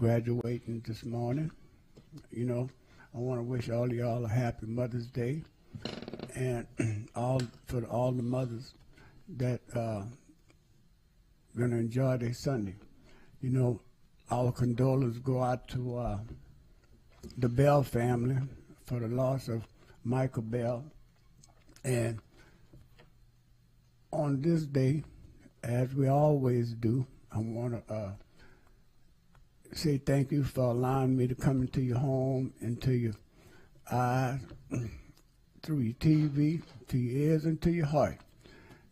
graduating this morning. You know, I want to wish all of y'all a happy Mother's Day, and all the mothers that gonna enjoy their Sunday. You know, our condolences go out to the Bell family for the loss of Michael Bell. And on this day, as we always do, I want to say thank you for allowing me to come into your home, into your eyes, through your TV, to your ears, and to your heart.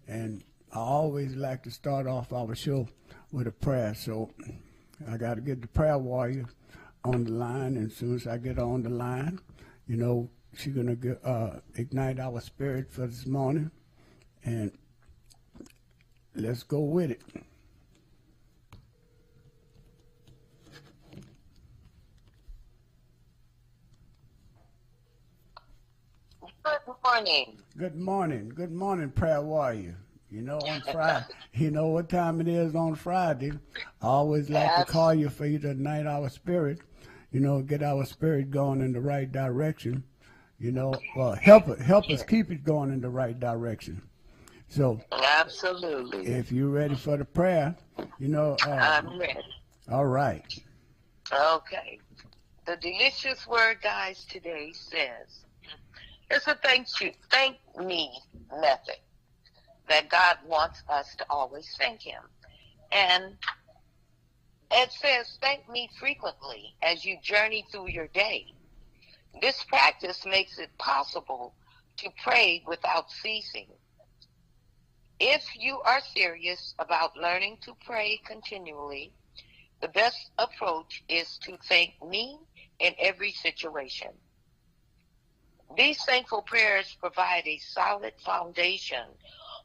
And I always like to start off our show with a prayer. So I got to get the prayer warrior on the line. And as soon as I get on the line, you know, she's going to ignite our spirit for this morning. And let's go with it. Good morning. Good morning. Good morning, prayer warrior. You know, on Friday, you know what time it is on Friday. I always like to call you for you to ignite our spirit, you know, get our spirit going in the right direction. You know, well, help us keep it going in the right direction. So, absolutely. If you're ready for the prayer, you know. I'm ready. All right. Okay. The delicious word, guys, today says, it's a thank me method that God wants us to always thank him. And it says, thank me frequently as you journey through your day. This practice makes it possible to pray without ceasing. If you are serious about learning to pray continually, the best approach is to thank me in every situation. These thankful prayers provide a solid foundation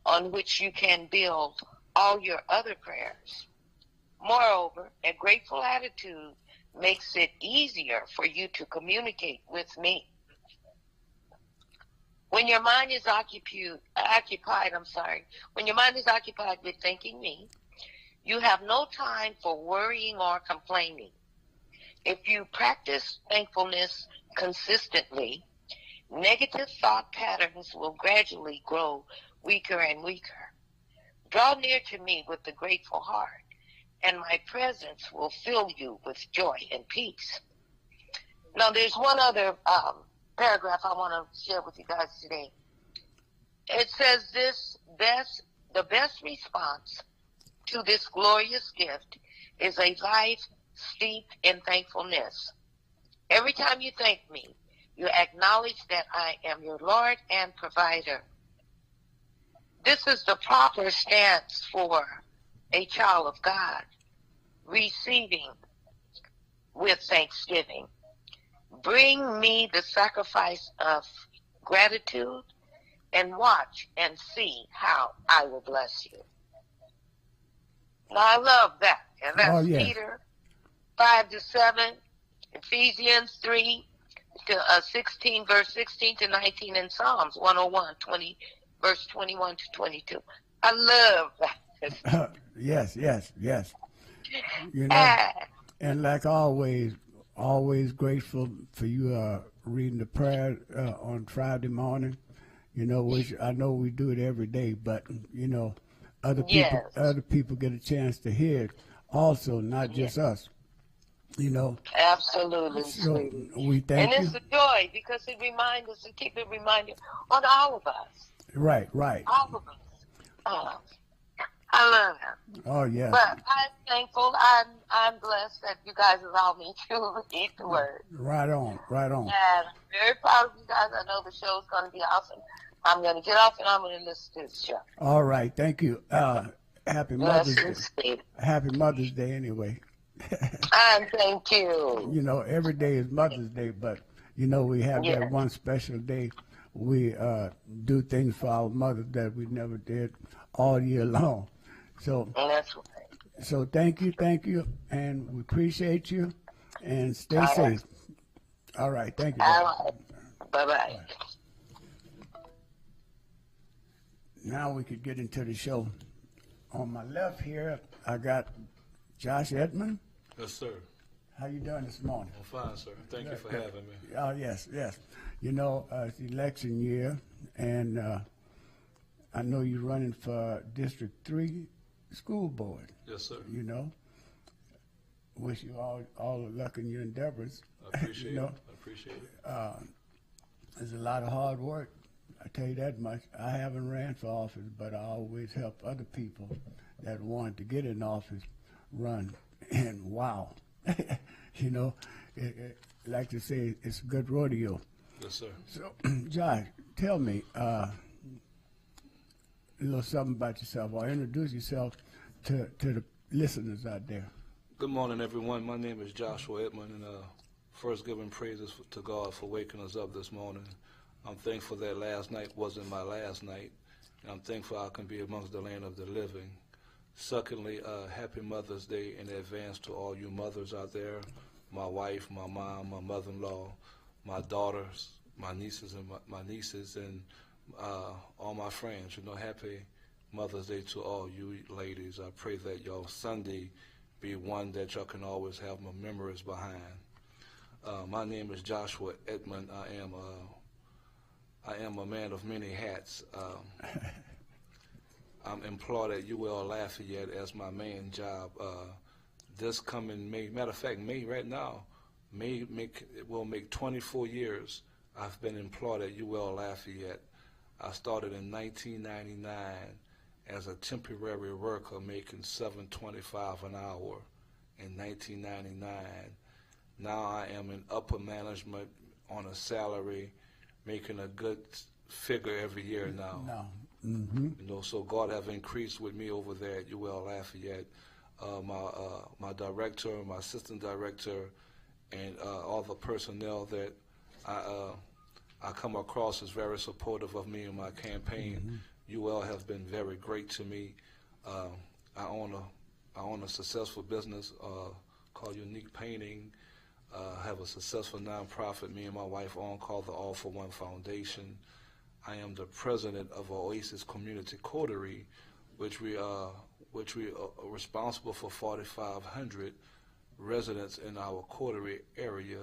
on which you can build all your other prayers. Moreover, a grateful attitude makes it easier for you to communicate with me. When your mind is occupied with thanking me, you have no time for worrying or complaining. If you practice thankfulness consistently, negative thought patterns will gradually grow weaker and weaker. Draw near to me with a grateful heart, and my presence will fill you with joy and peace. Now, there's one other paragraph I want to share with you guys today. It says the best response to this glorious gift is a life steeped in thankfulness. Every time you thank me, you acknowledge that I am your Lord and provider. This is the proper stance for a child of God, receiving with thanksgiving. Bring me the sacrifice of gratitude and watch and see how I will bless you. Now, I love that. And that's Peter 5-7, Ephesians 3 to 16, verse 16 to 19, and Psalms 101, verse 21 to 22. I love that. Yes. You know, and like always grateful for you reading the prayer on Friday morning. You know, which I know we do it every day, but you know, other people get a chance to hear it also, not just us. You know, absolutely. So we thank you. And it's a joy because it reminds us to keep it reminded on all of us. Right. All of us. I love it. Oh yeah. But I'm thankful. I'm blessed that you guys allow me to read the word. Right on. And I'm very proud of you guys. I know the show's going to be awesome. I'm going to get off and I'm going to listen to the show. All right. Thank you. Happy Mother's Day. Happy Mother's Day anyway. And thank you. You know, every day is Mother's Day, but you know, we have that one special day. We do things for our mothers that we never did all year long. So that's right. So thank you, and we appreciate you, and stay safe. All right, thank you. All right. Bye-bye. Now we could get into the show. On my left here, I got Josh Edmond. Yes, sir. How you doing this morning? I'm fine, sir. Thank you for Good. having me. Oh, yes, yes. You know, it's election year, and I know you're running for District 3 school board. Yes, sir. You know, wish you all the luck in your endeavors. I appreciate You know, it. I appreciate it. There's a lot of hard work. I tell you that much. I haven't ran for office, but I always help other people that wanted to get in office run. And wow, you know, like to say, it's a good rodeo. Yes, sir. So, Josh, tell me a little something about yourself, or introduce yourself to the listeners out there. Good morning, everyone. My name is Joshua Edmond, and first giving praises to God for waking us up this morning. I'm thankful that last night wasn't my last night, and I'm thankful I can be amongst the land of the living. Secondly, happy Mother's Day in advance to all you mothers out there, my wife, my mom, my mother-in-law, my daughters, my nieces, and my nieces, and all my friends. You know, happy Mother's Day to all you ladies. I pray that your Sunday be one that y'all can always have my memories behind. My name is Joshua Edmond. I am a man of many hats. I'm employed at UL Lafayette as my main job. This coming May, matter of fact, May right now, it will make 24 years I've been employed at UL Lafayette. I started in 1999 as a temporary worker making $7.25 an hour in 1999. Now I am in upper management on a salary, making a good figure every year now. No. Mm-hmm. You know, so God have increased with me over there at UL Lafayette. My director, my assistant director, and all the personnel that I come across is very supportive of me in my campaign. Mm-hmm. UL has been very great to me. I own a successful business called Unique Painting. Have a successful nonprofit me and my wife own called the All for One Foundation. I am the president of Oasis Community Coterie, which we are responsible for 4,500 residents in our coterie area.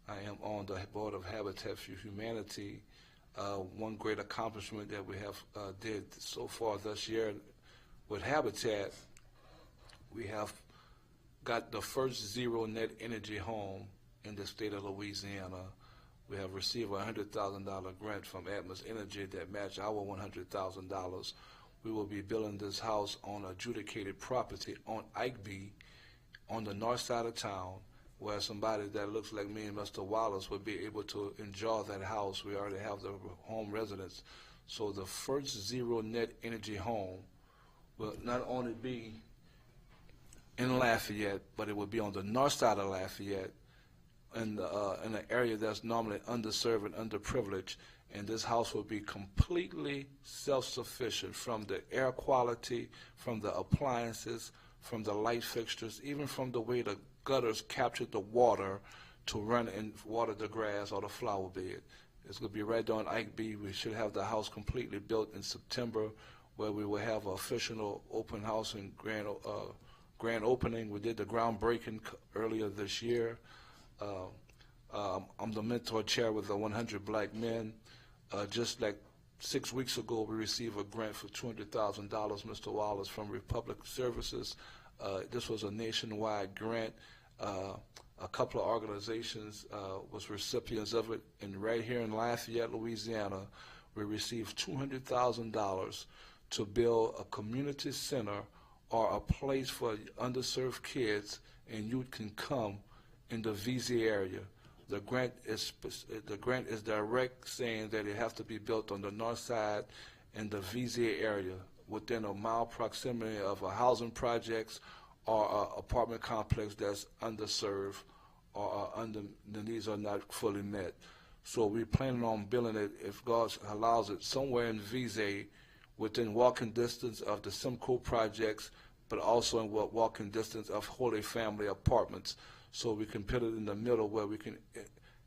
I am on the board of Habitat for Humanity. One great accomplishment that we have did so far this year with Habitat, we have got the first zero net energy home in the state of Louisiana. We have received a $100,000 grant from Atmos Energy that matched our $100,000. We will be building this house on adjudicated property on Ike on the north side of town, where somebody that looks like me and Mr. Wallace would be able to enjoy that house. We already have the home residence. So the first zero net energy home will not only be in Lafayette, but it will be on the north side of Lafayette, in an area that's normally underserved and underprivileged, and this house will be completely self-sufficient from the air quality, from the appliances, from the light fixtures, even from the way the gutters capture the water to run and water the grass or the flower bed. It's going to be right there on Ike B. We should have the house completely built in September, where we will have an official open house and grand opening. We did the groundbreaking earlier this year. I'm the mentor chair with the 100 Black Men. Just like 6 weeks ago, we received a grant for $200,000, Mr. Wallace, from Republic Services. This was a nationwide grant. A couple of organizations was recipients of it, and right here in Lafayette, Louisiana, we received $200,000 to build a community center or a place for underserved kids and youth can come in the VZ area. The grant is direct, saying that it has to be built on the north side in the VZ area within a mile proximity of a housing projects or an apartment complex that's underserved or the needs are not fully met. So we're planning on building it, if God allows it, somewhere in VZ within walking distance of the Simcoe projects, but also in walking distance of Holy Family Apartments. So we can put it in the middle where we can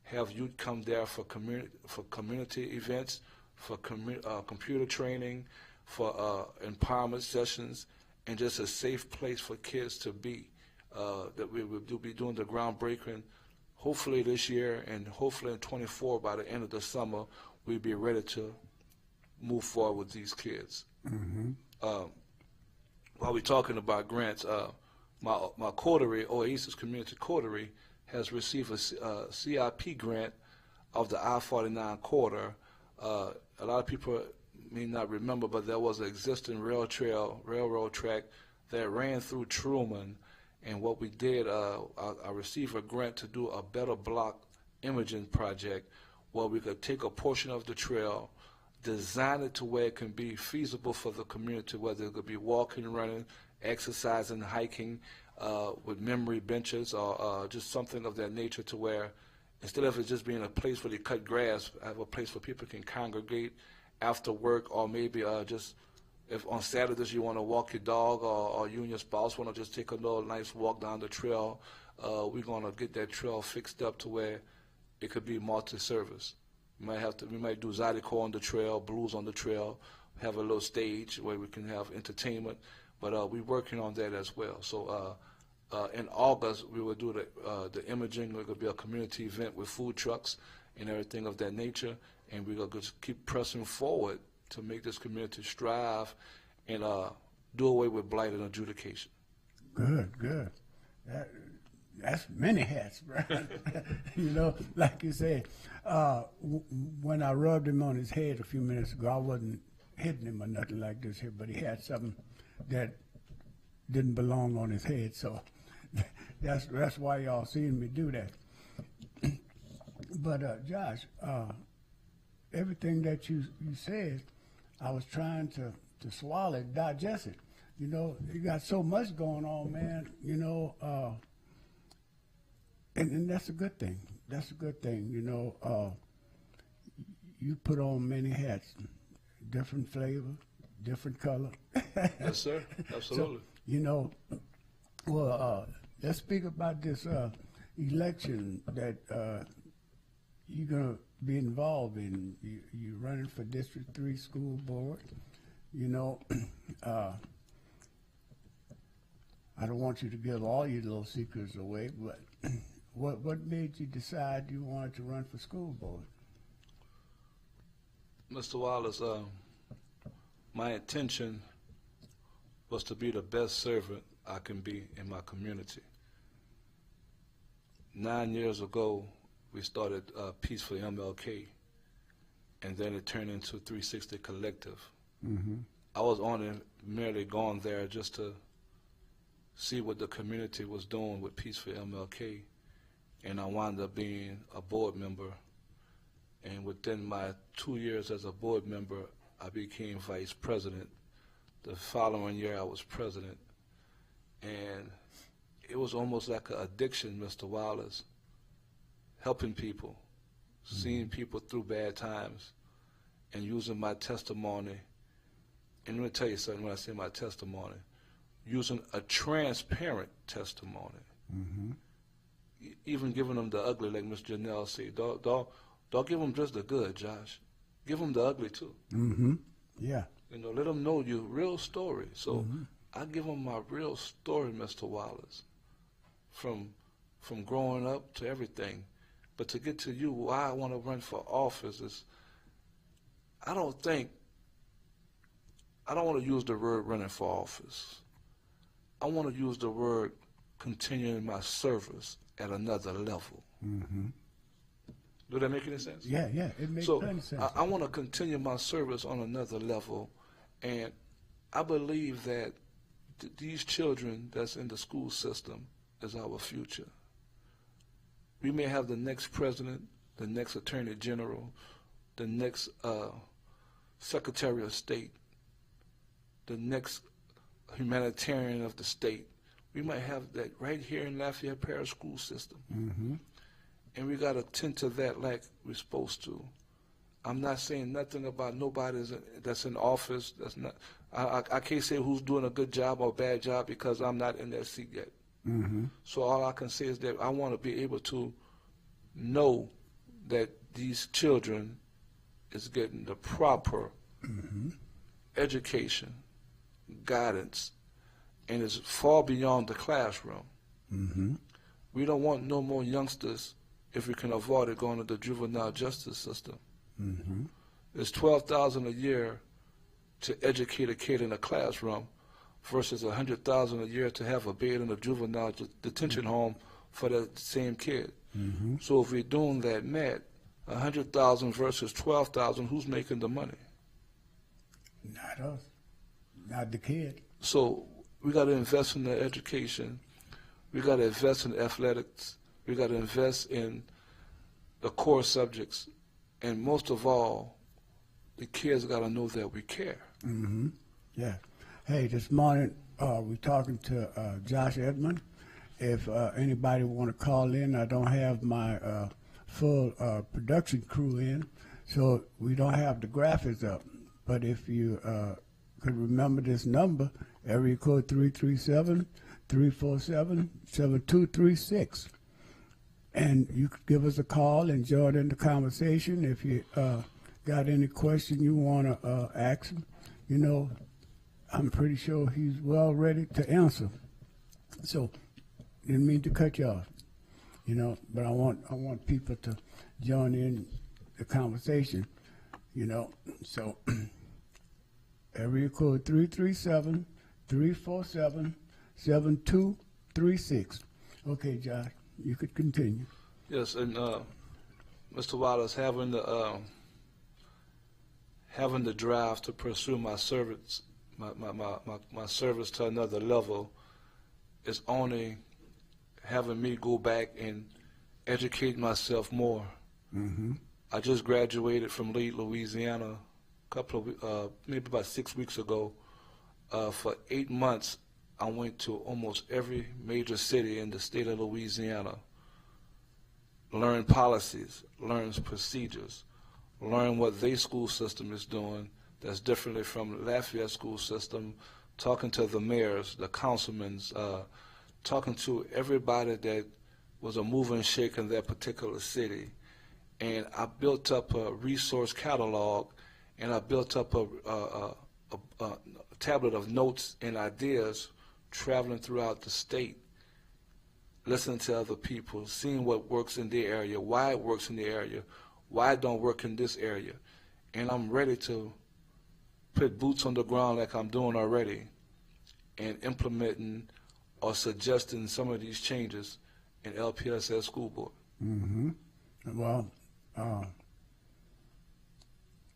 have youth come there for community events, for computer training, for empowerment sessions, and just a safe place for kids to be. that we will be doing the groundbreaking hopefully this year, and hopefully in 24 by the end of the summer we'll be ready to move forward with these kids. While we're talking about grants, my coterie, Oasis Community Coterie, has received a CIP grant of the I-49 corridor. A lot of people may not remember, but there was an existing railroad track that ran through Truman, and what we did, I received a grant to do a better block imaging project where we could take a portion of the trail, design it to where it can be feasible for the community, whether it could be walking, running, exercising, hiking, with memory benches or just something of that nature, to where instead of it just being a place where they cut grass, have a place where people can congregate after work, or maybe just if on Saturdays you want to walk your dog, or you and your spouse want to just take a little nice walk down the trail, we're going to get that trail fixed up to where it could be multi-service. We might do Zydeco on the trail, blues on the trail, have a little stage where we can have entertainment, but we're working on that as well. So in August, we will do the imaging. It could be a community event with food trucks and everything of that nature, and we're going to just keep pressing forward to make this community strive and do away with blight and adjudication. Good. That's many hats, right? You know, like you said, when I rubbed him on his head a few minutes ago, I wasn't hitting him or nothing like this here, but he had something that didn't belong on his head, so that's why y'all seeing me do that. But Josh, everything that you said, I was trying to swallow it, digest it. You know, you got so much going on, man. You know, and that's a good thing. That's a good thing. You know, you put on many hats, different flavor, different color. Yes, sir. Absolutely. So, you know, well, let's speak about this election that you're going to be involved in. You're running for District 3 School Board. You know, I don't want you to give all your little secrets away, but what made you decide you wanted to run for school board? Mr. Wallace, my intention was to be the best servant I can be in my community. 9 years ago, we started Peaceful MLK, and then it turned into 360 Collective. Mm-hmm. I was merely gone there just to see what the community was doing with Peaceful MLK, and I wound up being a board member. And within my 2 years as a board member, I became vice president. The following year, I was president. And it was almost like an addiction, Mr. Wallace, helping people, seeing people through bad times, and using my testimony. And let me tell you something when I say my testimony, using a transparent testimony. Mm-hmm. Even giving them the ugly, like Ms. Janelle said. Don't give them just the good, Josh. Give them the ugly, too. Mm-hmm. Yeah. You know, let them know your real story. So I give them my real story, Mr. Wallace, from growing up to everything. But to get to you, why I want to run for office is, I don't want to use the word running for office. I want to use the word continuing my service at another level. Mm-hmm. Do that make any sense? Yeah, it makes plenty of sense. I want to continue my service on another level, and I believe that these children that's in the school system is our future. We may have the next president, the next attorney general, the next secretary of state, the next humanitarian of the state. We might have that right here in Lafayette Parish school system. Mm-hmm. And we got to tend to that like we're supposed to. I'm not saying nothing about nobody that's in office. That's not. I can't say who's doing a good job or a bad job because I'm not in that seat yet. Mm-hmm. So all I can say is that I want to be able to know that these children is getting the proper education, guidance, and it's far beyond the classroom. Mm-hmm. We don't want no more youngsters, if we can avoid it, going to the juvenile justice system. Mm-hmm. It's $12,000 a year to educate a kid in a classroom versus $100,000 a year to have a bed in a juvenile detention home for that same kid. Mm-hmm. So if we're doing that math, 100,000 versus 12,000, who's making the money? Not us. Not the kid. So we got to invest in their education. We got to invest in athletics. We got to invest in the core subjects. And most of all, the kids got to know that we care. Mm-hmm. Yeah. Hey, this morning we're talking to Josh Edmond. If anybody want to call in, I don't have my full production crew in, so we don't have the graphics up. But if you could remember this number, area code 337-347-7236. And you could give us a call and join in the conversation. If you got any question you want to ask him, you know, I'm pretty sure he's well ready to answer. So, didn't mean to cut you off, you know, but I want people to join in the conversation, you know. So, area code 337-347-7236. Okay, Josh, you could continue. Yes, and Mr. Wallace, having the drive to pursue my service, my service to another level, is only having me go back and educate myself more. Mm-hmm. I just graduated from Lead, Louisiana, a couple of maybe about 6 weeks ago. For 8 months, I went to almost every major city in the state of Louisiana. Learn policies, learn procedures, learn what their school system is doing that's differently from Lafayette school system, talking to the mayors, the councilmen, talking to everybody that was a mover and shaker in that particular city. And I built up a resource catalog, and I built up a tablet of notes and ideas traveling throughout the state, listening to other people, seeing what works in their area, why it works in the area, why it don't work in this area. And I'm ready to put boots on the ground like I'm doing already and implementing or suggesting some of these changes in LPSS school board. Mm-hmm. Well,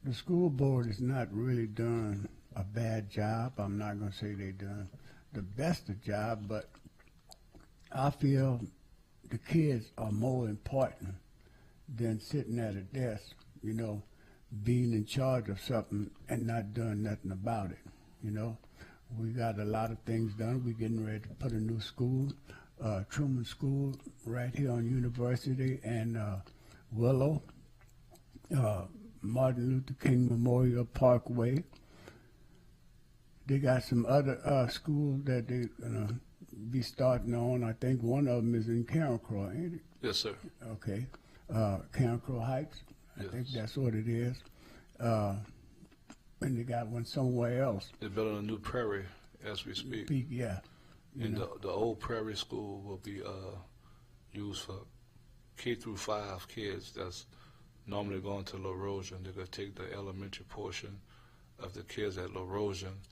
the school board has not really done a bad job. I'm not going to say they've done the best of job, but I feel the kids are more important than sitting at a desk, you know, being in charge of something and not doing nothing about it, you know. We got a lot of things done. We're getting ready to put a new school, Truman School, right here on University and Willow, Martin Luther King Memorial Parkway. They got some other schools that they're going to be starting on. I think one of them is in Carencro, ain't it? Yes, sir. Okay. Carencro Heights, I Yes. think that's what it is. And they got one somewhere else. They're building a new Prairie as we speak. Yeah. You And know. the old Prairie School will be used for K through 5 kids that's normally going to La Rosion. They're going to take the elementary portion of the kids at La Rosion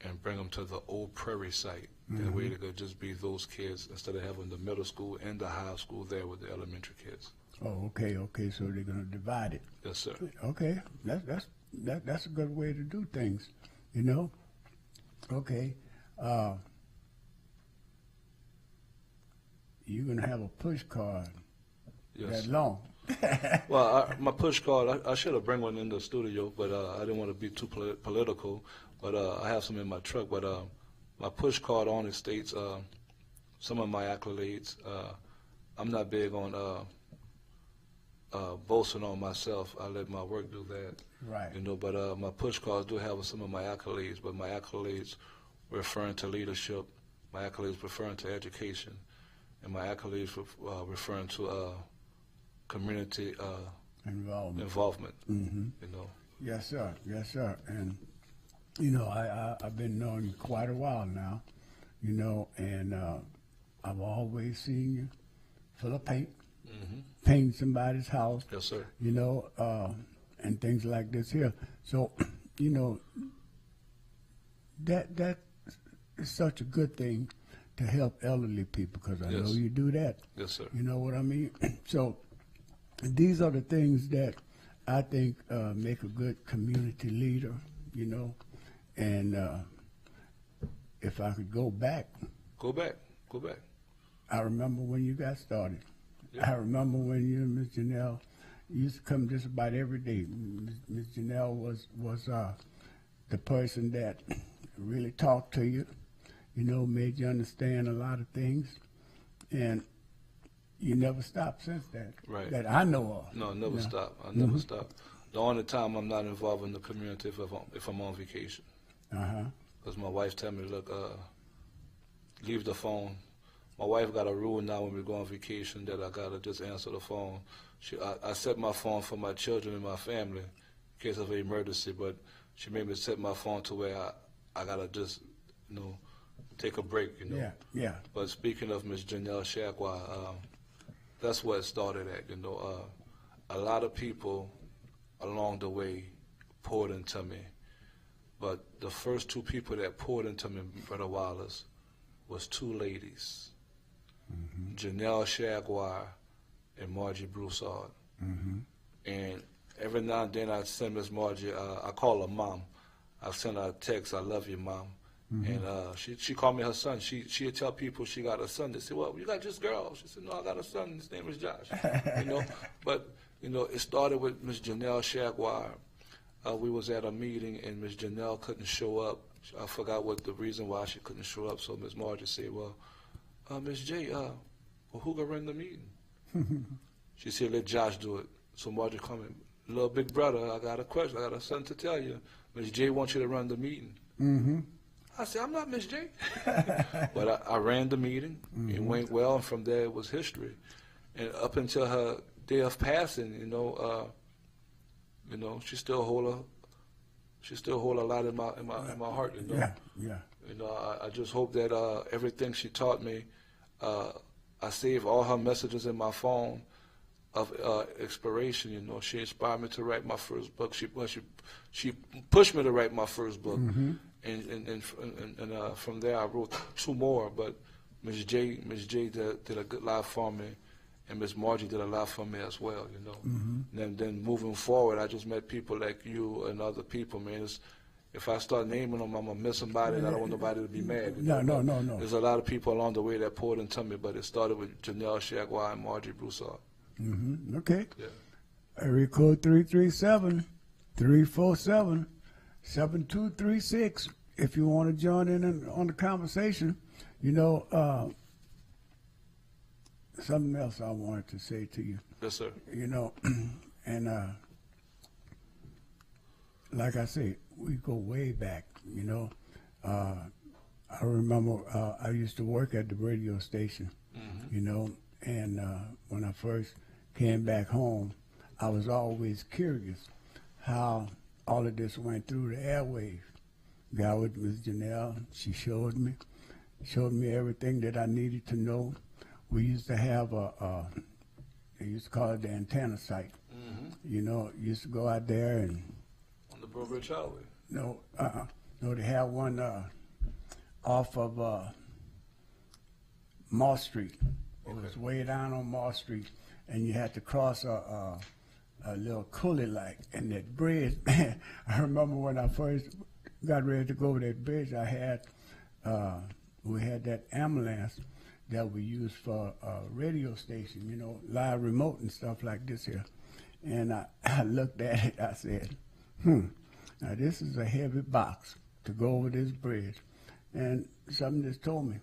and bring them to the old Prairie site. That way they could just be those kids instead of having the middle school and the high school there with the elementary kids. Oh, okay. So they're going to divide it. Yes, sir. Okay, that's a good way to do things, you know. Okay, you're gonna have a push card Yes. that long. Well, my push card, I should have bring one in the studio, but I didn't want to be too political. But I have some in my truck. But my push card only states some of my accolades. I'm not big on boasting on myself. I let my work do that. Right. You know, but my push cards do have some of my accolades, but my accolades referring to leadership, my accolades referring to education, and my accolades referring to community involvement. Mm-hmm. You know. Yes, sir. Yes, sir. And I've been knowing you quite a while now, and I've always seen you full of paint, Hmm. painting somebody's house, Yes, sir. you know, and things like this here. So, you know, that is such a good thing to help elderly people, because I know Yes. you do that. Yes, sir. You know what I mean? So these are the things that I think make a good community leader, you know. And if I could go back, Go back. Go back. I remember when you got started. Yeah. I remember when you and Miss Janelle used to come just about every day. Miss Janelle was the person that really talked to you, you know, made you understand a lot of things, and you never stopped since that. Right. That I know of. No, never Yeah. stop. I never stop. The only time I'm not involved in the community if I'm on vacation. Uh-huh. Because my wife tell me, look, leave the phone. My wife got a rule now when we go on vacation that I gotta just answer the phone. I set my phone for my children and my family in case of an emergency, but she made me set my phone to where I gotta just, you know, take a break, you know. Yeah, yeah. But speaking of Miss Janelle Shagwa, that's where it started at, you know. A lot of people along the way poured into me, but the first two people that poured into me, Brother Wallace, was two ladies, Janelle Shagwar and Margie Broussard. And every now and then I send Miss Margie, I call her Mom. I send her a text, I love you, Mom. And she called me her son. She'd tell people she got a son. They say, well, you got just girls. She said, no, I got a son. His name is Josh. You know, but, you know, it started with Miss Janelle Shagwar. We was at a meeting and Miss Janelle couldn't show up. I forgot what the reason why she couldn't show up. So Miss Margie said, well, Miss J, well, who gonna run the meeting? She said, let Josh do it. So Margie called me, little big brother, I got a question. I got something to tell you. Miss J wants you to run the meeting. Mm-hmm. I said, I'm not Miss J. But I ran the meeting. It went well, and from there it was history. And up until her day of passing, you know, she still hold a lot in my heart. You know, Yeah, yeah. You know, I just hope that everything she taught me, I save all her messages in my phone of inspiration. You know, she inspired me to write my first book. She pushed me to write my first book. And from there I wrote two more, but Miss J did a good lot for me, and Miss Margie did a lot for me as well, you know. And then moving forward, I just met people like you and other people, man. If I start naming them, I'm going to miss somebody, and I don't want nobody to be mad. You know? No. There's a lot of people along the way that poured into me, but it started with Janelle Shagwar and Margie Broussard. Okay. Yeah. Area code 337-347-7236. If you want to join in on the conversation, you know, something else I wanted to say to you. Yes, sir. You know, and like I say, we go way back. You know, I remember I used to work at the radio station. You know, and when I first came back home, I was always curious how all of this went through the airwaves. Got with Miss Janelle, she showed me everything that I needed to know. We used to have they used to call it the antenna site. You know, used to go out there and On the Broad Ridge Highway. no, they had one off of Moss Street. It was way down on Moss Street, and you had to cross a little coulee like, and that bridge. I remember when I first got ready to go over that bridge, we had that ambulance that we used for a radio station, you know, live remote and stuff like this here. And I looked at it, I said, now this is a heavy box to go over this bridge. And something just told me,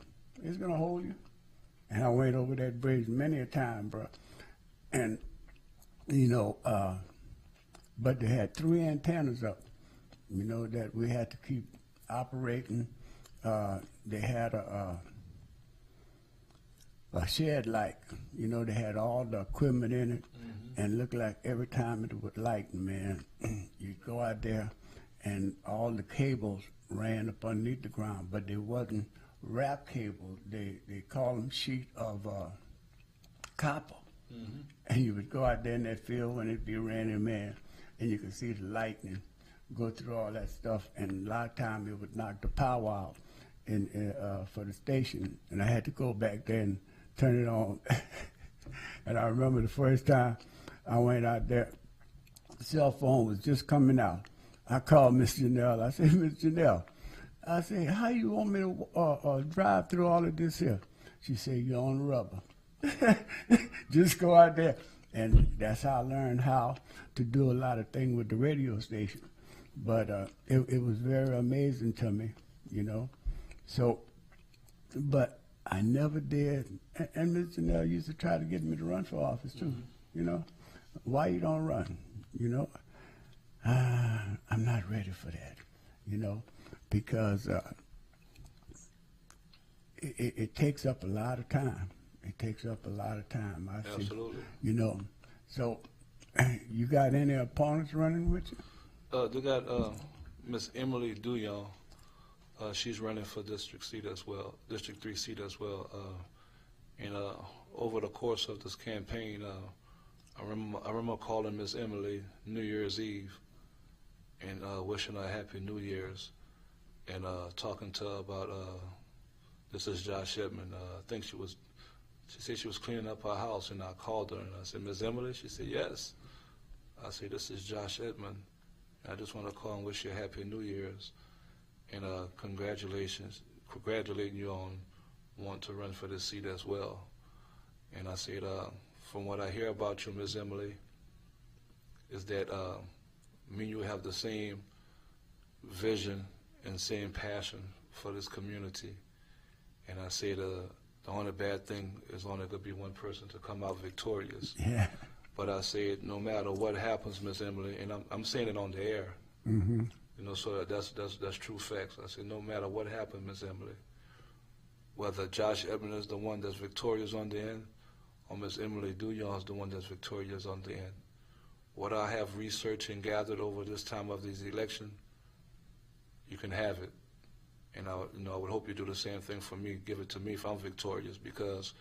it's gonna hold you. And I went over that bridge many a time, bro. And, you know, but they had 3 antennas up, you know, that we had to keep operating. They had a shed light, you know, they had all the equipment in it, and looked like every time it would light, man, you'd go out there and all the cables ran up underneath the ground, but they wasn't wrap cable. They call them sheet of copper. And you would go out there in that field when it'd be raining, man, and you could see the lightning go through all that stuff, and a lot of times it would knock the power out for the station, and I had to go back there and turn it on. And I remember the first time I went out there, the cell phone was just coming out. I called Miss Janelle. I said, Miss Janelle, I said, how you want me to drive through all of this here? She said, you're on rubber. Just go out there. And that's how I learned how to do a lot of things with the radio station. But it was very amazing to me, you know. So, but I never did. And Ms. Janelle used to try to get me to run for office too, you know. Why you don't run, you know? I'm not ready for that, you know, because it takes up a lot of time. It takes up a lot of time. I see, Absolutely. you know. So, you got any opponents running with you? They got Miss Emily Duyon. She's running for District seat as well, District 3 seat as well. And over the course of this campaign, I remember calling Miss Emily New Year's Eve and wishing her Happy New Year's, and talking to her about this is Josh Edmond. I think she said she was cleaning up her house, and I called her and I said, Miss Emily? She said, yes. I said, this is Josh Edmond. I just want to call and wish you a Happy New Year's, and congratulating you on wanting to run for this seat as well. And I said, from what I hear about you, Miss Emily, is that me and you have the same vision and same passion for this community. And I said, the only bad thing is only going to be one person to come out victorious. Yeah. But I said, no matter what happens, Miss Emily, and I'm saying it on the air, Mm-hmm. you know, so that's true facts. I said, no matter what happens, Miss Emily, whether Josh Edmond is the one that's victorious on the end, or Miss Emily Duyon is the one that's victorious on the end, what I have researched and gathered over this time of this election, you can have it. And I would hope you do the same thing for me. Give it to me if I'm victorious, because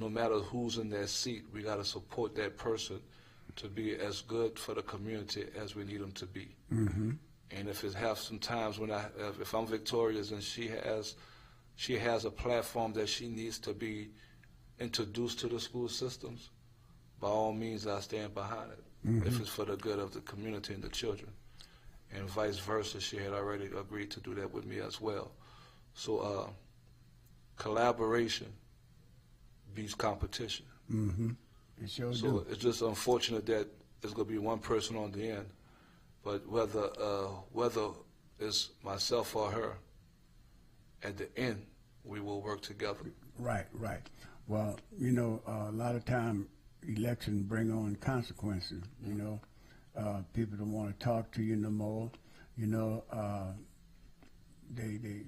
no matter who's in that seat, we got to support that person to be as good for the community as we need them to be. Mm-hmm. And if it has some times when if I'm victorious and she has a platform that she needs to be introduced to the school systems, by all means I stand behind it. Mm-hmm. If it's for the good of the community and the children. And vice versa, she had already agreed to do that with me as well. So collaboration beats competition. Mm-hmm. It sure So do. it's just unfortunate that there's going to be one person on the end, but whether it's myself or her, at the end we will work together. Right, right. Well, you know, a lot of time elections bring on consequences, you know. People don't want to talk to you no more. You know, they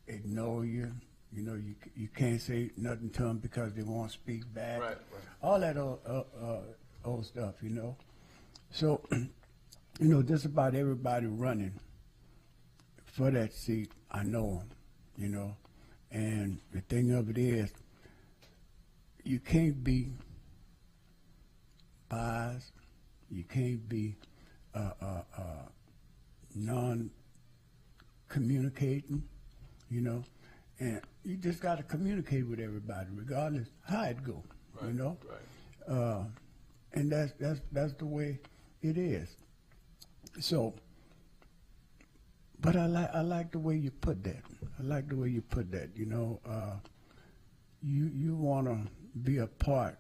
ignore you. You know, you can't say nothing to them because they won't speak back. Right. All that old stuff, you know. So, you know, just about everybody running for that seat, I know them, you know. And the thing of it is, you can't be biased. You can't be non-communicating, you know, and you just got to communicate with everybody, regardless how it go, Right, you know. right. And that's the way it is. So, but I like the way you put that. I like the way you put that. You know, you want to be a part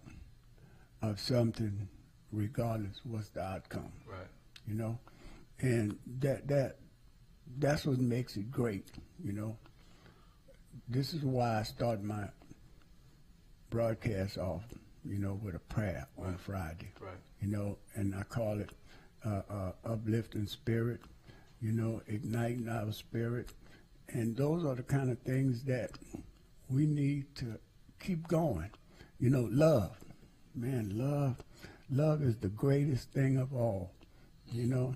of something, regardless what's the outcome. Right. You know, and that's what makes it great. You know, this is why I start my broadcast off, you know, with a prayer on Friday. Right. You know, and I call it uplifting spirit. You know, igniting our spirit, and those are the kind of things that we need to keep going. You know, love, man, love is the greatest thing of all. You know,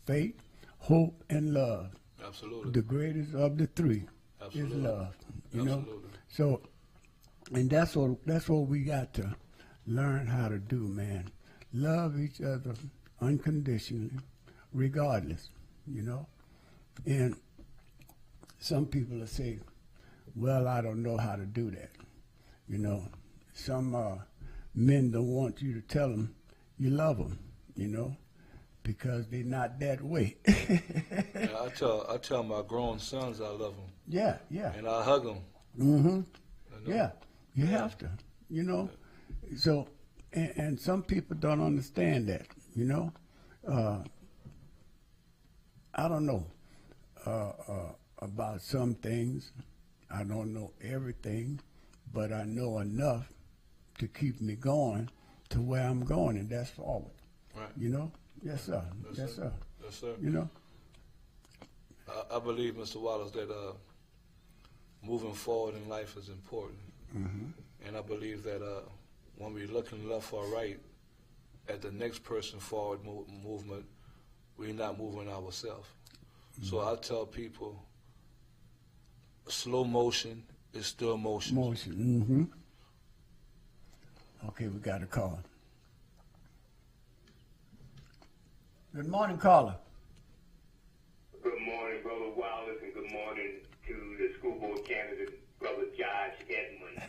faith, hope, and love. Absolutely. The greatest of the three. Absolutely. is love. You know, Absolutely. so and that's what we got to learn how to do, man. Love each other unconditionally, regardless. You know, and some people will say, "Well, I don't know how to do that." You know, some men don't want you to tell them you love them. You know, because they're not that way. Yeah, I tell my grown sons I love them, Yeah, yeah. and I hug them. Mm-hmm. You know? Yeah, you have to, you know. So, and some people don't understand that, you know. I don't know about some things. I don't know everything, but I know enough to keep me going to where I'm going, and that's forward. Right. You know. Yes, sir. Yes, sir. Yes, sir. You know. I believe, Mr. Wallace, that moving forward in life is important. Mm-hmm. And I believe that when we're looking left or right at the next person forward movement, we're not moving ourselves. Mm-hmm. So I tell people, slow motion is still motion. Motion. Mm-hmm. Okay, we got a call. Good morning, caller. Good morning, Brother Wallace, and good morning to the school board candidate, Brother Josh Edmond.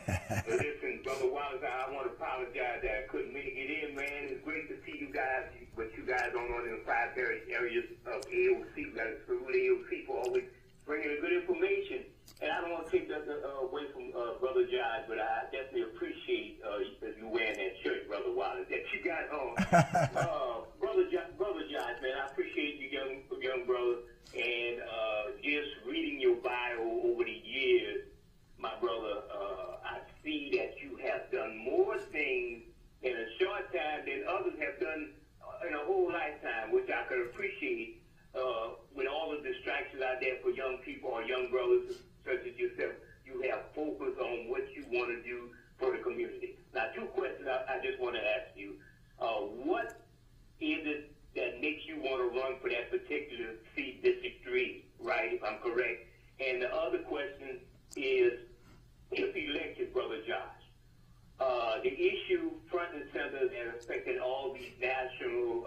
Listen, Brother Wallace, I want to apologize that I couldn't make it in, man. It's great to see you guys, what you guys on in the 5 areas of AOC. We got to salute AOC for always bringing the good information. And I don't want to take that away from Brother Josh, but I definitely appreciate you wearing that shirt, Brother Wallace, that you got on. Brother Josh, man, I appreciate you, young brother. And just reading your bio over the years, my brother, I see that you have done more things in a short time than others have done in a whole lifetime, which I could appreciate with all the distractions out there for young people or young brothers such as yourself. You have focused on what you want to do for the community. Now, 2 questions I just want to ask you. What is it that makes you want to run for that particular seat, District 3, right, if I'm correct? And the other question is, if elected, Brother Josh, the issue front and center that affected all these national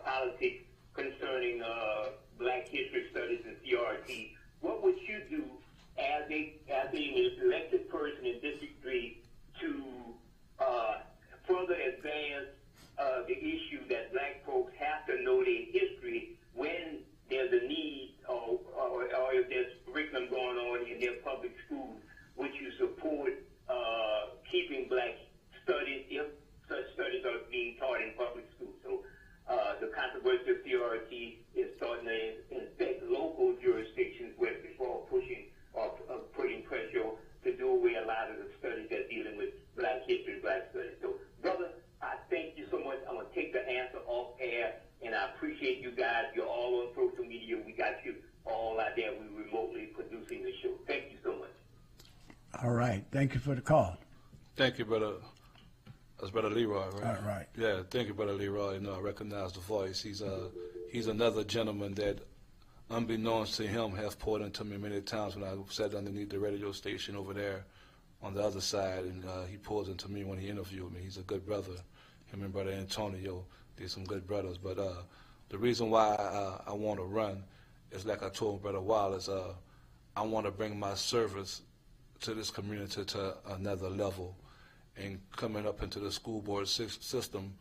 politics concerning Black History Studies and CRT, what would you do as an elected person in District 3 to further advance the issue that Black folks have to know their history when there's a need or if there's curriculum going on in their public schools? Would you support keeping Black studies if such studies are being taught in public schools? So the controversy of CRT is starting to infect local jurisdictions where people are putting pressure to do away a lot of the studies that dealing with Black history, Black studies. So, brother, I thank you so much. I'm going to take the answer off air, and I appreciate you guys. You're all on social media. We got you all out there. We're remotely producing the show. Thank you so much. All right. Thank you for the call. Thank you, brother. That's Brother Leroy, right? All right. Yeah, thank you, Brother Leroy. You know, I recognize the voice. He's another gentleman that, unbeknownst to him, has poured into me many times when I sat underneath the radio station over there on the other side, and he pours into me when he interviewed me. He's a good brother. Him and Brother Antonio, they're some good brothers. But the reason why I want to run is, like I told Brother Wallace, I want to bring my service to this community to another level. And coming up into the school board system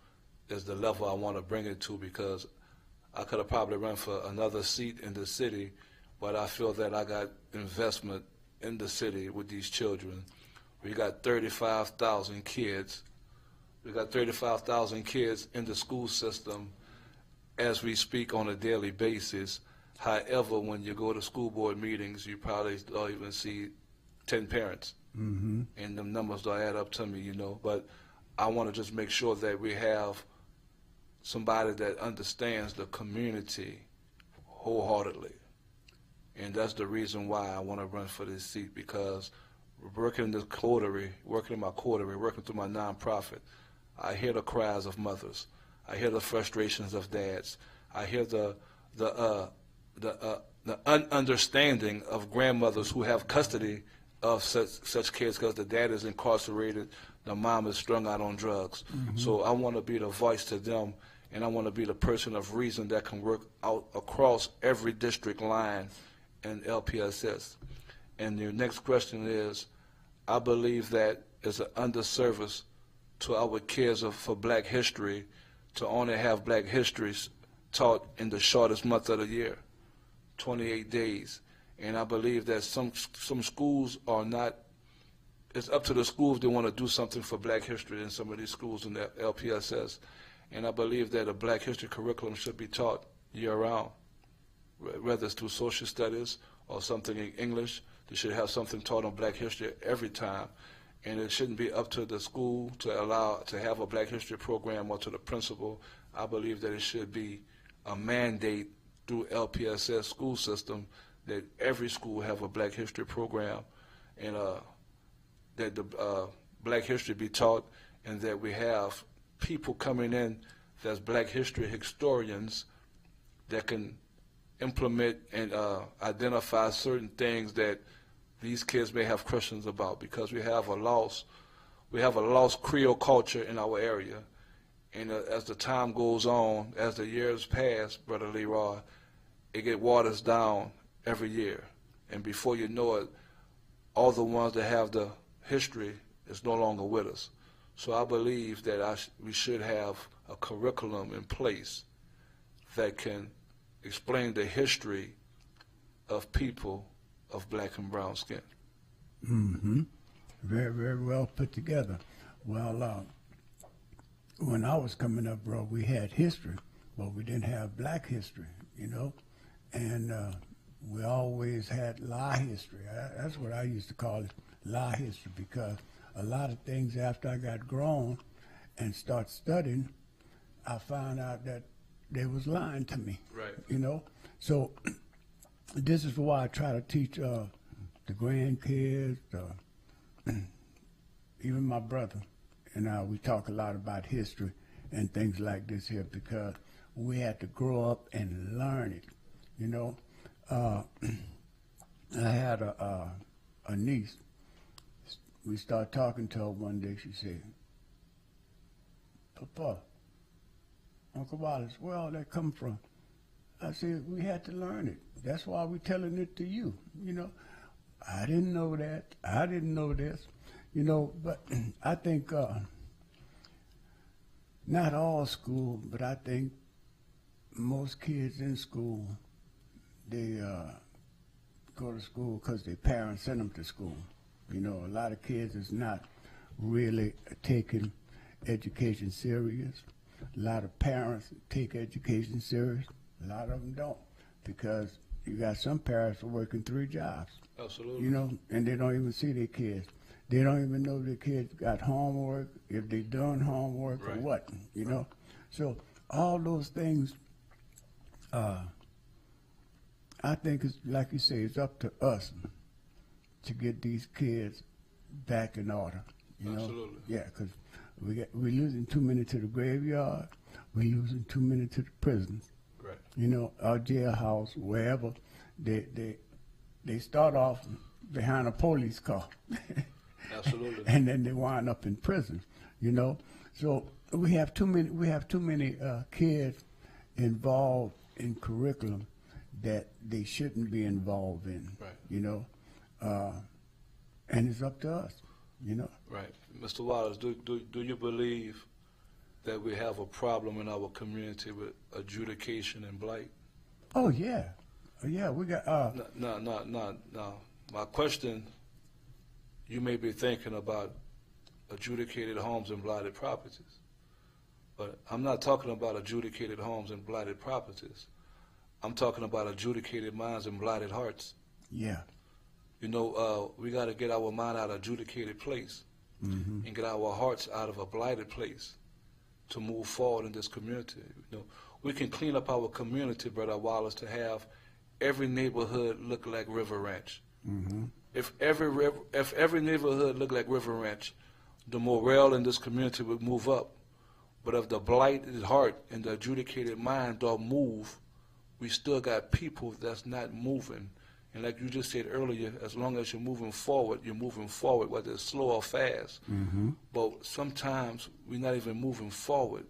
is the level I want to bring it to, because I could have probably run for another seat in the city, but I feel that I got investment in the city with these children. We got 35,000 kids. We got 35,000 kids in the school system as we speak on a daily basis. However, when you go to school board meetings, you probably don't even see 10 parents. Mm-hmm. And the numbers don't add up to me, you know. But I want to just make sure that we have somebody that understands the community wholeheartedly. And that's the reason why I want to run for this seat, because working in the coterie, working in my coterie, working through my nonprofit, I hear the cries of mothers. I hear the frustrations of dads. I hear the the understanding of grandmothers who have custody of such kids because the dad is incarcerated, the mom is strung out on drugs. So I want to be the voice to them, and I want to be the person of reason that can work out across every district line in LPSS. And your next question is, I believe that it's an underservice to our kids for Black history to only have Black histories taught in the shortest month of the year, 28 days. And I believe that some schools are not, it's up to the schools if they want to do something for Black history in some of these schools in the LPSS. And I believe that a Black history curriculum should be taught year-round, whether it's through social studies or something in English. They should have something taught on Black history every time. And it shouldn't be up to the school to allow to have a Black history program or to the principal. I believe that it should be a mandate through LPSS school system that every school have a Black history program, and that the Black history be taught, and that we have people coming in that's Black history historians that can implement and identify certain things that these kids may have questions about, because we have a lost Creole culture in our area. And as the time goes on, as the years pass, Brother Leroy, it get waters down every year. And before you know it, all the ones that have the history is no longer with us. So I believe that we should have a curriculum in place that can explain the history of people of Black and brown skin. Mm-hmm. Very, very well put together. Well, when I was coming up, bro, we had history, but we didn't have Black history, you know? And we always had lie history. That's what I used to call it, lie history, because a lot of things after I got grown and start studying, I found out that they was lying to me. Right. You know? So this is why I try to teach the grandkids, even my brother and I, we talk a lot about history and things like this here, because we had to grow up and learn it, you know. I had a niece. We started talking to her one day. She said, "Papa, Uncle Wallace, where all that come from?" I said, "We had to learn it. That's why we're telling it to you, you know." I didn't know that. I didn't know this, you know, but I think not all school, but I think most kids in school, they go to school because their parents send them to school. You know, a lot of kids is not really taking education serious. A lot of parents take education serious. A lot of them don't, because you got some parents who are working 3 jobs. Absolutely. You know, and they don't even see their kids. They don't even know their kids got homework, if they done homework or what, you know. So all those things, I think it's, like you say, it's up to us to get these kids back in order, you know. Absolutely. Yeah, because we're losing too many to the graveyard. We're losing too many to the prisons. Right. You know, our jailhouse, wherever, they start off behind a police car. Absolutely. And then they wind up in prison, you know. So we have too many kids involved in curriculum that they shouldn't be involved in, Right. you know. And it's up to us, you know. Right. Mr. Wallace, do you believe that we have a problem in our community with adjudication and blight? Oh yeah, yeah. We got. No. My question, you may be thinking about adjudicated homes and blighted properties, but I'm not talking about adjudicated homes and blighted properties. I'm talking about adjudicated minds and blighted hearts. Yeah. You know, we got to get our mind out of adjudicated place and get our hearts out of a blighted place to move forward in this community. You know, we can clean up our community, Brother Wallace, to have every neighborhood look like River Ranch. If every neighborhood looked like River Ranch, the morale in this community would move up. But if the blighted heart and the adjudicated mind don't move, we still got people that's not moving. And like you just said earlier, as long as you're moving forward, whether it's slow or fast. But sometimes we're not even moving forward.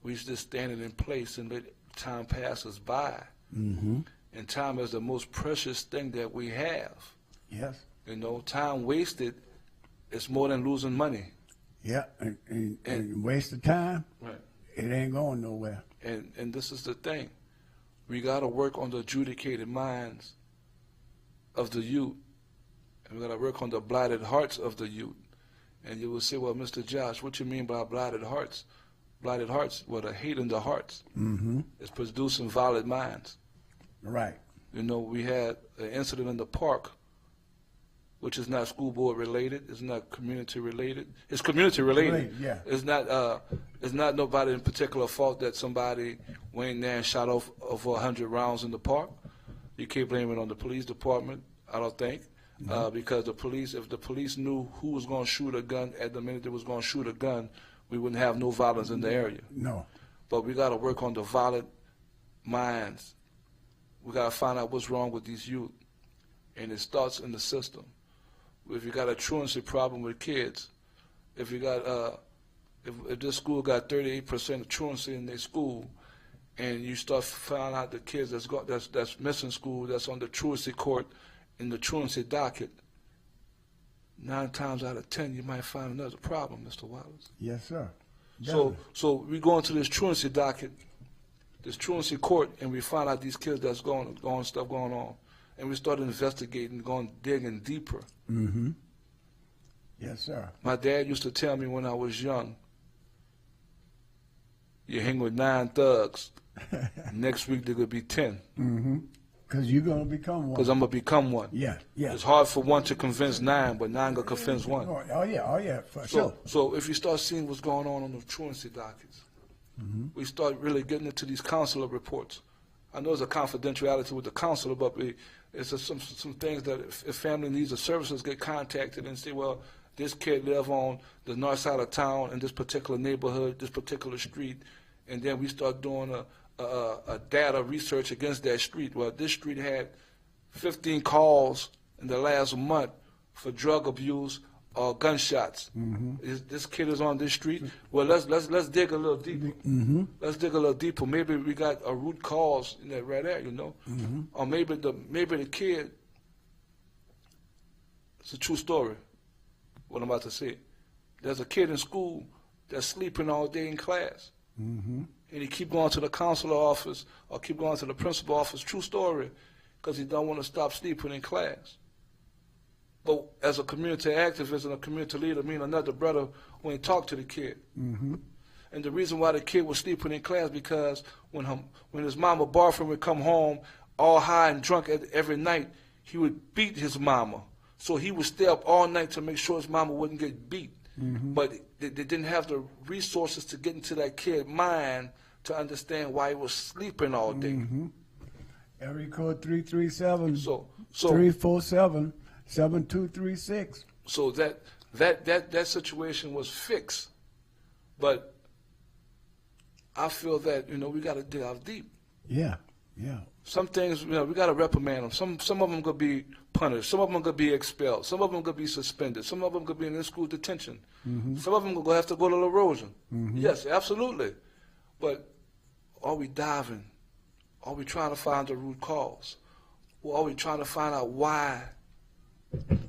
We're just standing in place and let time pass us by. And time is the most precious thing that we have. Yes. You know, time wasted is more than losing money. Yeah, and waste of time, Right. it ain't going nowhere. And this is the thing. We got to work on the adjudicated minds of the youth. And we got to work on the blighted hearts of the youth. And you will say, well, Mr. Josh, what you mean by blighted hearts? Blighted hearts, well, the hate in the hearts is producing violent minds. Right. You know, we had an incident in the park, which is not school board related. It's not community related. It's community related. Right, yeah. It's not nobody in particular fault that somebody went in there and shot off over 100 rounds in the park. You can't blame it on the police department, I don't think, because if the police knew who was going to shoot a gun at the minute they was going to shoot a gun, we wouldn't have no violence in the area. No. But we got to work on the violent minds. We got to find out what's wrong with these youth, and it starts in the system. If you got a truancy problem with kids, if you got if this school got 38% of truancy in their school, and you start finding out the kids that's missing school, that's on the truancy court, in the truancy docket, 9 times out of 10 you might find another problem, Mr. Wallace. Yes, sir. So we go into this truancy docket, this truancy court, and we find out these kids that's stuff going on, and we start investigating, digging deeper. Yes, sir. My dad used to tell me when I was young, you hang with 9 thugs, next week there could be 10. Because you're going to become one. Because I'm going to become one. Yeah, yeah. It's hard for one to convince 9, but 9 going to convince one. Oh, yeah, for sure. So if you start seeing what's going on the truancy dockets, we start really getting into these counselor reports. I know there's a confidentiality with the counselor, but it's just some things that if family needs the services get contacted and say, well, this kid live on the north side of town in this particular neighborhood, this particular street, and then we start doing a data research against that street. Well, this street had 15 calls in the last month for drug abuse or gunshots. This kid is on this street. Well, let's dig a little deeper. Let's dig a little deeper. Maybe we got a root cause in that right there, you know, or maybe the kid. It's a true story. What I'm about to say. There's a kid in school that's sleeping all day in class. And he keep going to the counselor office or keep going to the principal office, true story, because he don't want to stop sleeping in class. But as a community activist and a community leader, me and another brother went and talked to the kid. And the reason why the kid was sleeping in class because when his mama boyfriend would come home all high and drunk every night, he would beat his mama. So he would stay up all night to make sure his mama wouldn't get beat. But they didn't have the resources to get into that kid's mind to understand why he was sleeping all day. Area code 337 So 347 7236. So that situation was fixed. But I feel that, we got to dig out deep. Yeah. Some things, we got to reprimand them. Some of them could be punished. Some of them could be expelled. Some of them could be suspended. Some of them could be in school detention. Some of them could have to go to erosion. Yes, absolutely. But are we diving? Are we trying to find the root cause? Or are we trying to find out why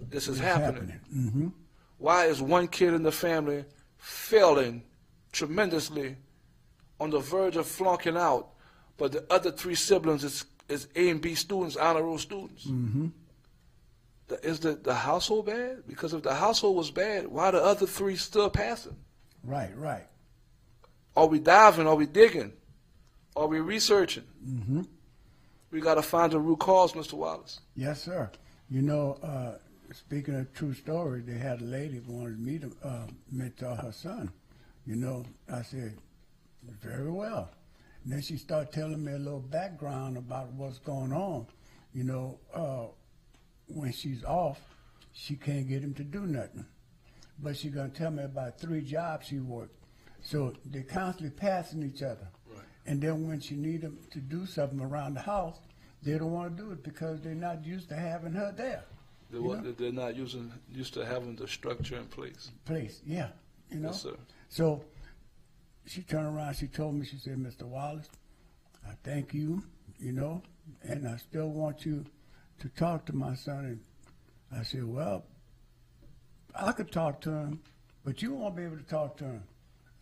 this is happening? Why is one kid in the family failing tremendously on the verge of flunking out, but the other 3 siblings is A and B students, honor roll students? Is the household bad? Because if the household was bad, why are the other 3 still passing? Right. Are we diving? Are we digging? Are we researching? We got to find the root cause, Mr. Wallace. Yes, sir. Speaking of true story, they had a lady who wanted me to mentor her son. I said, very well. And then she started telling me a little background about what's going on. When she's off, she can't get him to do nothing. But she's going to tell me about 3 jobs she worked. So they're constantly passing each other. Right. And then when she need them to do something around the house, they don't want to do it because they're not used to having her there. They're not used to having the structure in place. Yeah, you know. Yes, sir. So she turned around, she told me, she said, Mr. Wallace, I thank you, you know, and I still want you to talk to my son. And I said, well, I could talk to him, but you won't be able to talk to him.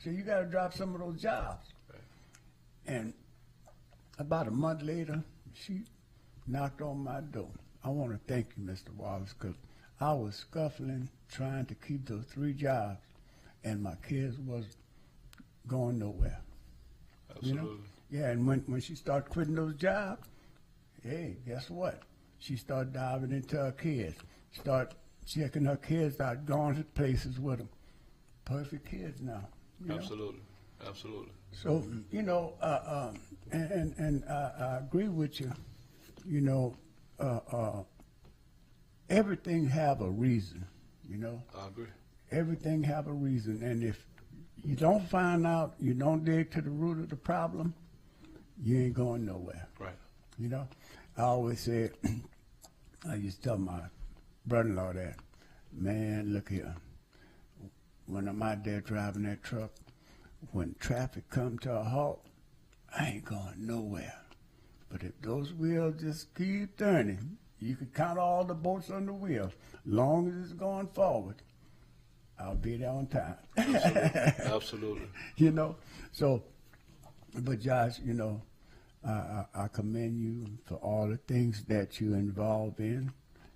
So you got to drop some of those jobs. Right. And about a month later, she knocked on my door. I want to thank you, Mr. Wallace, because I was scuffling, trying to keep those 3 jobs, and my kids was going nowhere. Absolutely. You know? Yeah, and when she started quitting those jobs, hey, guess what? She started diving into her kids, start checking her kids out, going to places with them. Perfect kids now. You know? Absolutely. Absolutely. So, you know, and I agree with you, you know, everything have a reason, you know. I agree. Everything have a reason. And if you don't find out, you don't dig to the root of the problem, you ain't going nowhere. Right. You know, I always said, I used to tell my brother-in-law that, man, look here, when I'm out there driving that truck, when traffic come to a halt, I ain't going nowhere. But if those wheels just keep turning, you can count all the boats on the wheel. Long as it's going forward, I'll be there on time. Absolutely. Absolutely. You know, so, but Josh, you know, I commend you for all the things that you're involved in,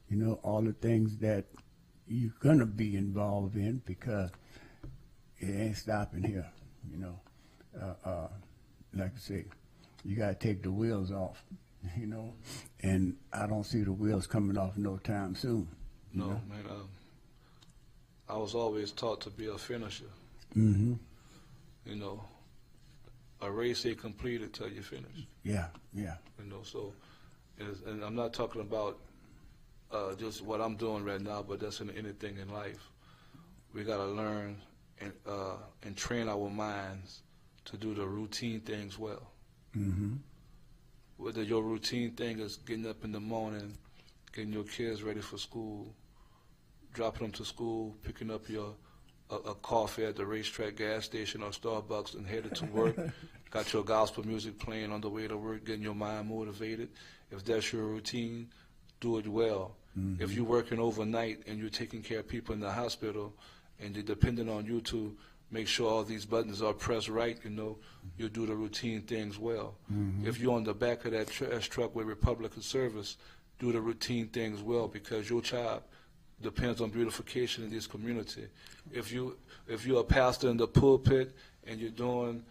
you know, all the things that you're going to be involved in, because it ain't stopping here, you know. Like I say, you got to take the wheels off, you know, and I don't see the wheels coming off no time soon. No, know? man. I was always taught to be a finisher. Mm-hmm. You know, a race ain't completed till you finish. Yeah, yeah. You know, so, and I'm not talking about just what I'm doing right now, but that's in anything in life. We got to learn and train our minds to do the routine things well. Mm-hmm. Whether your routine thing is getting up in the morning, getting your kids ready for school, dropping them to school, picking up your a coffee at the racetrack, gas station, or Starbucks, and headed to work. Got your gospel music playing on the way to work, getting your mind motivated. If that's your routine, do it well. Mm-hmm. If you're working overnight and you're taking care of people in the hospital, and they're depending on you to make sure all these buttons are pressed right, you know, you do the routine things well. Mm-hmm. If you're on the back of that trash truck with Republican Service, do the routine things well, because your job depends on beautification in this community. If you're a pastor in the pulpit and you're doing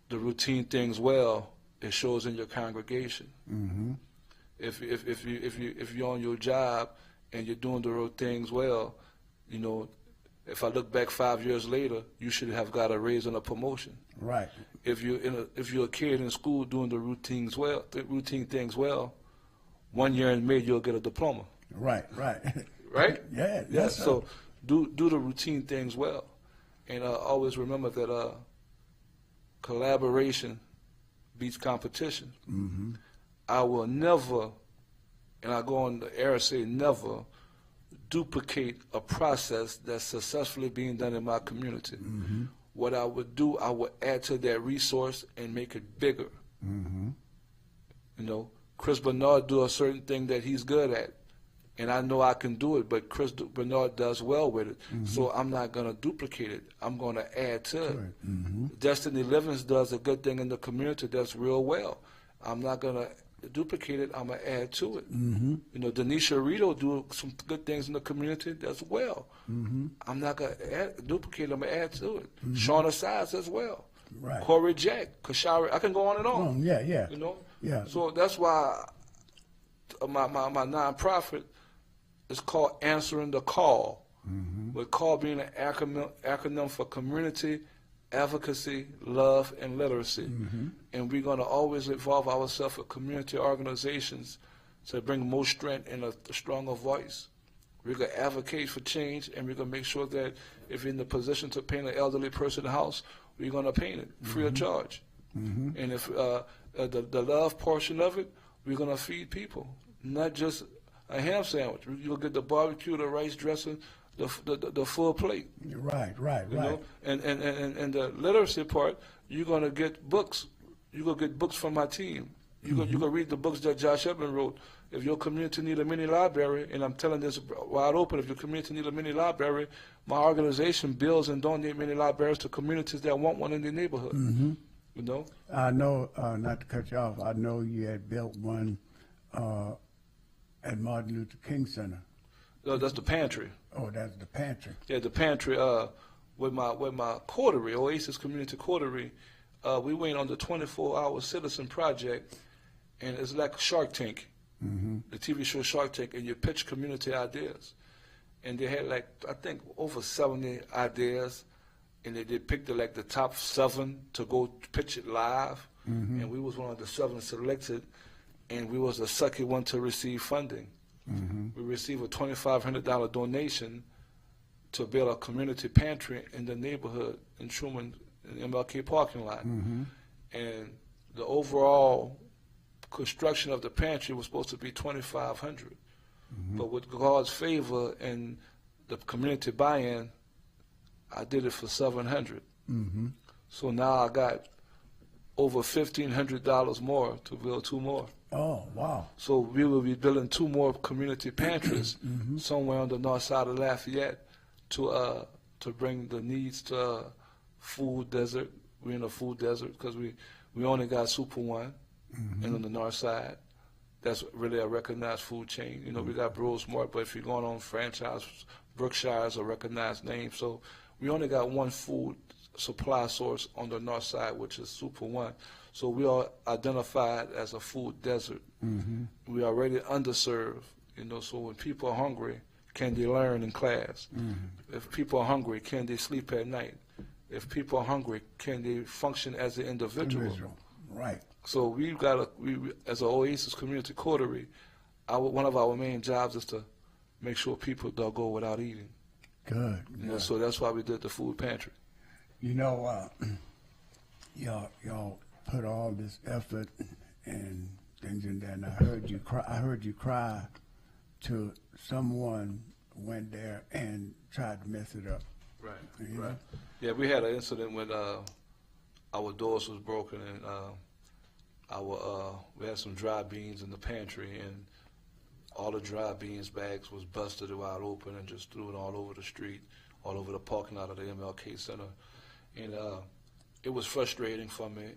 the routine things well, it shows in your congregation. Mm-hmm. If you're on your job and you're doing the road things well, you know, if I look back 5 years later, you should have got a raise and a promotion. Right. If you're a kid in school doing the routine things well, 1 year in May you'll get a diploma. Right. Right? Yeah. Yes. So do the routine things well, and always remember that collaboration beats competition. Mm-hmm. I will never, and I go on the air and say never, duplicate a process that's successfully being done in my community. Mm-hmm. What I would do, I would add to that resource and make it bigger. Mm-hmm. You know, Chris Bernard do a certain thing that he's good at, and I know I can do it, but Chris Bernard does well with it. Mm-hmm. So I'm not going to duplicate it. I'm going to add to it. Mm-hmm. Destiny Livings does a good thing in the community that's real well. I'm not going to duplicate it. I'm going to add to it. Mm-hmm. You know, Denisha Rito do some good things in the community as well. Mm-hmm. I'm not going to duplicate it. I'm going to add to it. Mm-hmm. Shauna Sides as well. Right. Corey Jack, Kashari, I can go on and on. Yeah. You know? Yeah. So that's why my nonprofit is called Answering the Call. Mm-hmm. With CALL being an acronym for Community Advocacy, Love, and Literacy. Mm-hmm. And we're going to always involve ourselves with community organizations to bring more strength and a stronger voice. We're going to advocate for change, and we're going to make sure that if you're in the position to paint an elderly person's house, we're going to paint it free of charge. And if the love portion of it, we're gonna feed people, not just a ham sandwich. You'll get the barbecue, the rice dressing, the full plate. Right. You know, and the literacy part, you're gonna get books. You're gonna get books from my team. You're gonna read the books that Josh Edmond wrote. If your community need a mini library, and I'm telling this wide open, if your community need a mini library, my organization builds and donate mini libraries to communities that want one in their neighborhood. You know. I know, not to cut you off, I know you had built one at Martin Luther King Center. That's the pantry. Oh, that's the pantry. Yeah, the pantry. With my coterie, Oasis Community Coterie, we went on the 24-hour citizen project, and it's like Shark Tank, the TV show Shark Tank, and you pitch community ideas, and they had like I think over 70 ideas, and they picked the top 7 to go pitch it live, and we was one of the 7 selected, and we was the second one to receive funding. We received a $2,500 donation to build a community pantry in the neighborhood in Truman, in the MLK parking lot. And the overall construction of the pantry was supposed to be $2,500. But with God's favor and the community buy-in, I did it for $700. So now I got over $1,500 more to build 2 more. Oh, wow. So we will be building 2 more community pantries somewhere on the north side of Lafayette to bring the needs to food desert. We're in a food desert because we only got Super One, and on the north side, that's really a recognized food chain. You know, we got Bros Mart, but if you're going on franchise, Brookshire is a recognized name. So we only got one food supply source on the north side, which is Super One. So we are identified as a food desert. We are already underserved, you know, so when people are hungry, can they learn in class? If people are hungry, can they sleep at night? If people are hungry, can they function as an individual? Right. So we as an Oasis Community Coterie, one of our main jobs is to make sure people don't go without eating. Good. You know, so that's why we did the food pantry. You know, y'all put all this effort and things in there, and I heard you cry to someone went there and tried to mess it up. Right. You know? Yeah, we had an incident when our doors was broken, and we had some dry beans in the pantry, and all the dry beans bags was busted wide open and just threw it all over the street, all over the parking lot of the MLK Center. And it was frustrating for me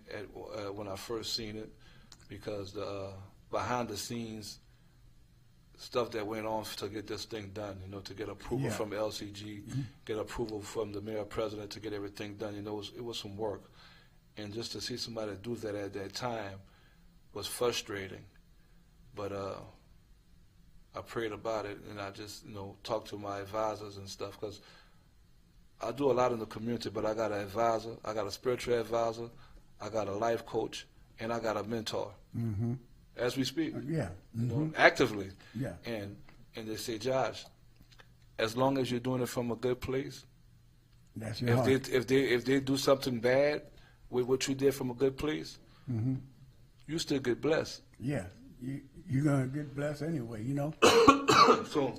when I first seen it, because the behind the scenes stuff that went on to get this thing done, you know, to get approval from LCG, get approval from the mayor president to get everything done, you know, it was some work. And just to see somebody do that at that time was frustrating. But I prayed about it, and I just, you know, talked to my advisors and stuff, because I do a lot in the community, but I got an advisor, I got a spiritual advisor, I got a life coach, and I got a mentor. As we speak. Yeah. You know, actively. Yeah. And they say, Josh, as long as you're doing it from a good place, that's your heart. if they do something bad with what you did from a good place, you still get blessed. Yeah. You're gonna get blessed anyway, you know. So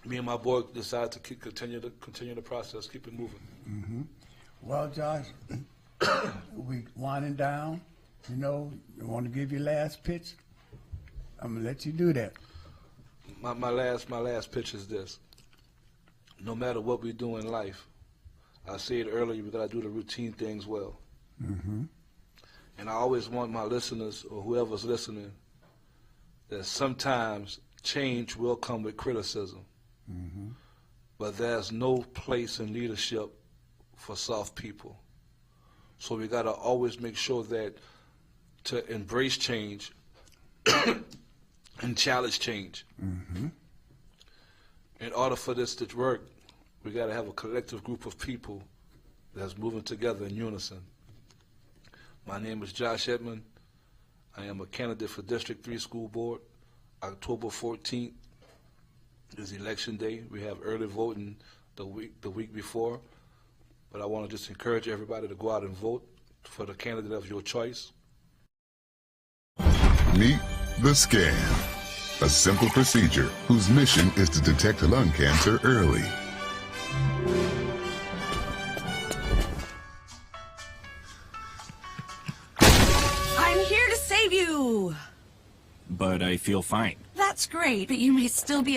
me and my boy decided to continue the process, keep it moving. Well, Josh, we winding down. You know, you want to give your last pitch? I'm gonna let you do that. My last pitch is this: no matter what we do in life, I said earlier, we gotta do the routine things well. And I always want my listeners, or whoever's listening, that sometimes change will come with criticism. But there's no place in leadership for soft people. So we gotta always make sure that to embrace change and challenge change. In order for this to work, we got to have a collective group of people that's moving together in unison. My name is Josh Edmond. I am a candidate for District 3 School Board. October 14th is Election Day. We have early voting the week before. But I want to just encourage everybody to go out and vote. for the candidate of your choice. Meet the Scan, a simple procedure whose mission is to detect lung cancer early. I'm here to save you. But I feel fine. That's great, but you may still be